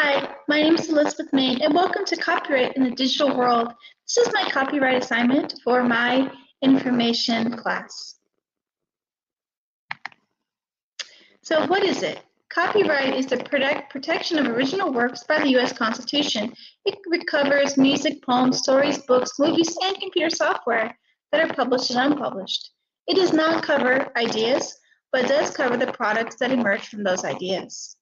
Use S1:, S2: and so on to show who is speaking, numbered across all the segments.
S1: Hi, my name is Elizabeth Main, and welcome to Copyright in the Digital World. This is my copyright assignment for my information class. So what is it? Copyright is the protection of original works by the U.S. Constitution. It covers music, poems, stories, books, movies, and computer software that are published and unpublished. It does not cover ideas, but does cover the products that emerge from those ideas.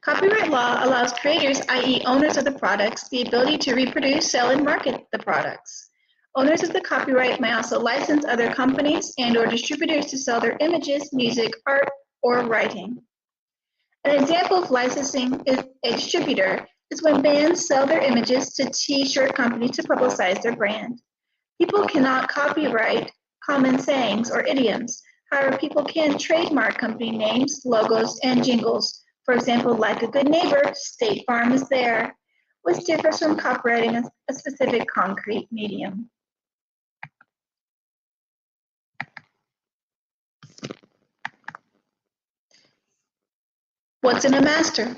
S1: Copyright law allows creators, i.e. owners of the products, the ability to reproduce, sell, and market the products. Owners of the copyright may also license other companies and/or distributors to sell their images, music, art, or writing. An example of licensing a distributor is when bands sell their images to t-shirt companies to publicize their brand. People cannot copyright common sayings or idioms. However, people can trademark company names, logos, and jingles. For example, like a good neighbor, State Farm is there, which differs from copyrighting a specific concrete medium. What's in a master?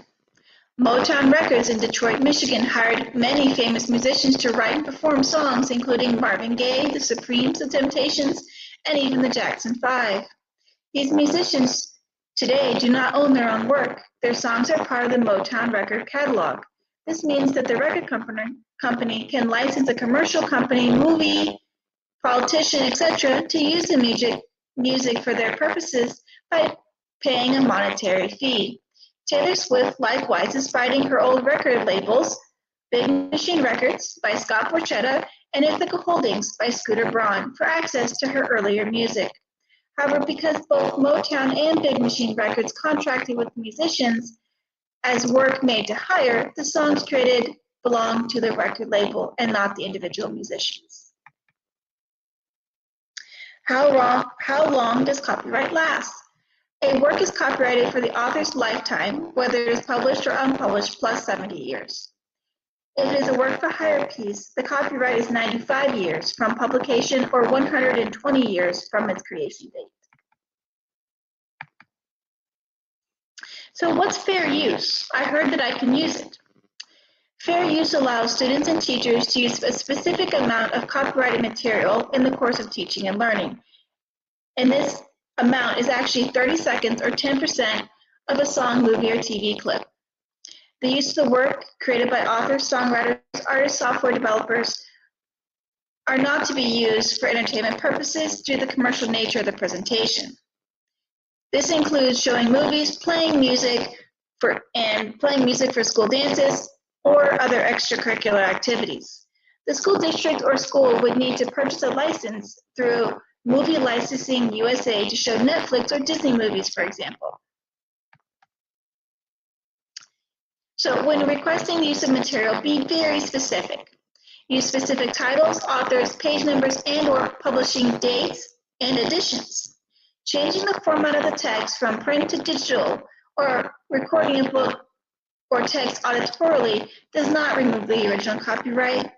S1: Motown Records in Detroit, Michigan hired many famous musicians to write and perform songs, including Marvin Gaye, The Supremes, The Temptations, and even the Jackson 5. These musicians today do not own their own work. Their songs are part of the Motown record catalog. This means that the record company can license a commercial company, movie, politician, etc. to use the music for their purposes by paying a monetary fee. Taylor Swift likewise is fighting her old record labels, Big Machine Records by Scott Borchetta and Ithaca Holdings by Scooter Braun, for access to her earlier music. However, because both Motown and Big Machine Records contracted with musicians as work made to hire, the songs created belong to the record label and not the individual musicians. How long does copyright last? A work is copyrighted for the author's lifetime, whether it is published or unpublished, plus 70 years. If it is a work for hire piece, the copyright is 95 years from publication or 120 years from its creation date. So what's fair use? I heard that I can use it. Fair use allows students and teachers to use a specific amount of copyrighted material in the course of teaching and learning. And this amount is actually 30 seconds or 10% of a song, movie, or TV clip. The use of the work created by authors, songwriters, artists, software developers are not to be used for entertainment purposes due to the commercial nature of the presentation. This includes showing movies, playing music for school dances or other extracurricular activities. The school district or school would need to purchase a license through Movie Licensing USA to show Netflix or Disney movies, for example. So when requesting the use of material, be very specific. Use specific titles, authors, page numbers, and/or publishing dates and editions. Changing the format of the text from print to digital or recording a book or text auditorily does not remove the original copyright.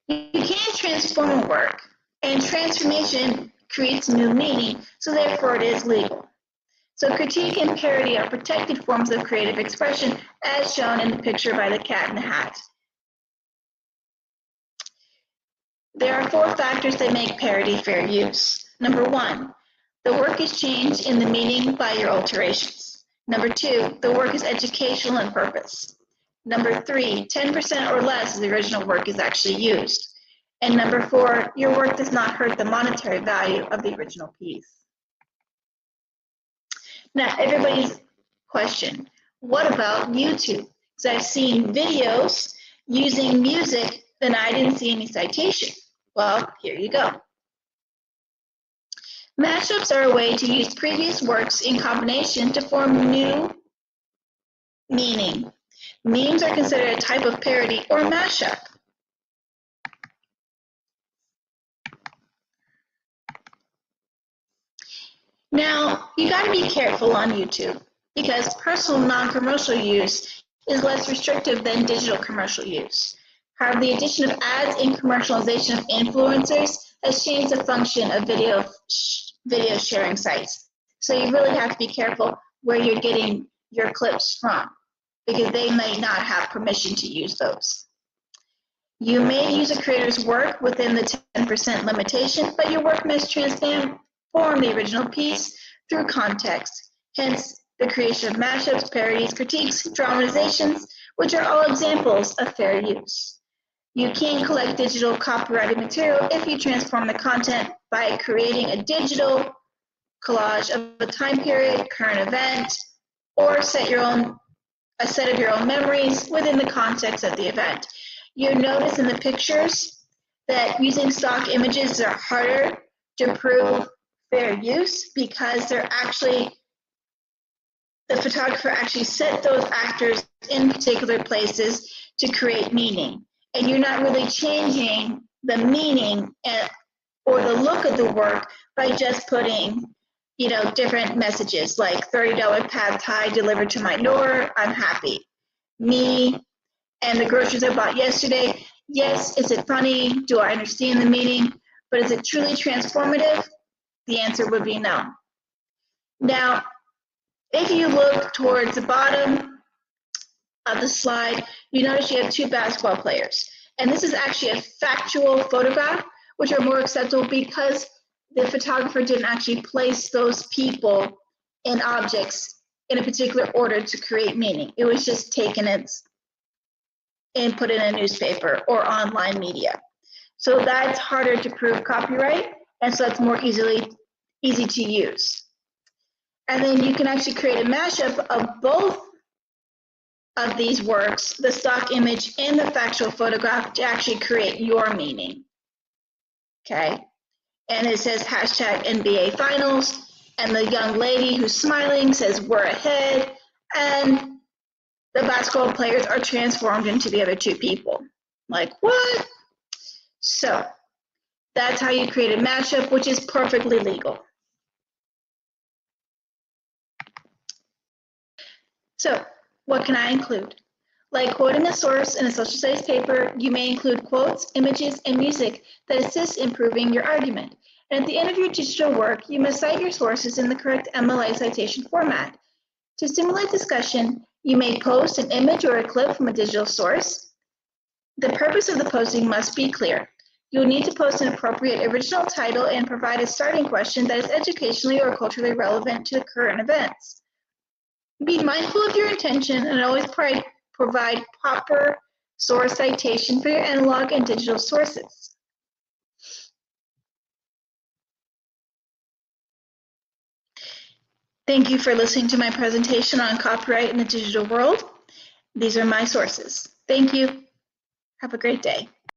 S1: You can't transform a work, and transformation creates new meaning, so therefore it is legal. So critique and parody are protected forms of creative expression, as shown in the picture by the cat in the hat. There are 4 factors that make parody fair use. Number 1, the work is changed in the meaning by your alterations. Number 2, the work is educational in purpose. Number 3, 10% or less of the original work is actually used. And number 4, your work does not hurt the monetary value of the original piece. Now, everybody's question, what about YouTube? Because I've seen videos using music and I didn't see any citation. Well, here you go. Mashups are a way to use previous works in combination to form new meaning. Memes are considered a type of parody or mashup. Now, you got to be careful on YouTube because personal non-commercial use is less restrictive than digital commercial use. However, the addition of ads and commercialization of influencers has changed the function of video sharing sites. So you really have to be careful where you're getting your clips from, because they may not have permission to use those. You may use a creator's work within the 10% limitation, but your work must transform the original piece through context. Hence, the creation of mashups, parodies, critiques, dramatizations, which are all examples of fair use. You can collect digital copyrighted material if you transform the content by creating a digital collage of a time period, current event, or a set of your own memories within the context of the event. You notice in the pictures that using stock images are harder to prove fair use because the photographer actually set those actors in particular places to create meaning. And you're not really changing the meaning or the look of the work by just putting, different messages like $30 pad thai delivered to my door, I'm happy. Me and the groceries I bought yesterday. Yes, is it funny? Do I understand the meaning? But is it truly transformative? The answer would be no. Now, if you look towards the bottom of the slide, you notice you have two basketball players. And this is actually a factual photograph, which are more acceptable because the photographer didn't actually place those people and objects in a particular order to create meaning. It was just taken and put in a newspaper or online media. So that's harder to prove copyright, and so that's more easy to use. And then you can actually create a mashup of both of these works, the stock image and the factual photograph, to actually create your meaning. Okay? And it says hashtag NBA Finals, and the young lady who's smiling says we're ahead, and the basketball players are transformed into the other two people. Like, what? So that's how you create a mashup, which is perfectly legal. So what can I include? Like quoting a source in a social studies paper, you may include quotes, images, and music that assist in proving your argument. And at the end of your digital work, you must cite your sources in the correct MLA citation format. To stimulate discussion, you may post an image or a clip from a digital source. The purpose of the posting must be clear. You will need to post an appropriate original title and provide a starting question that is educationally or culturally relevant to the current events. Be mindful of your intention and always provide proper source citation for your analog and digital sources. Thank you for listening to my presentation on copyright in the digital world. These are my sources. Thank you. Have a great day.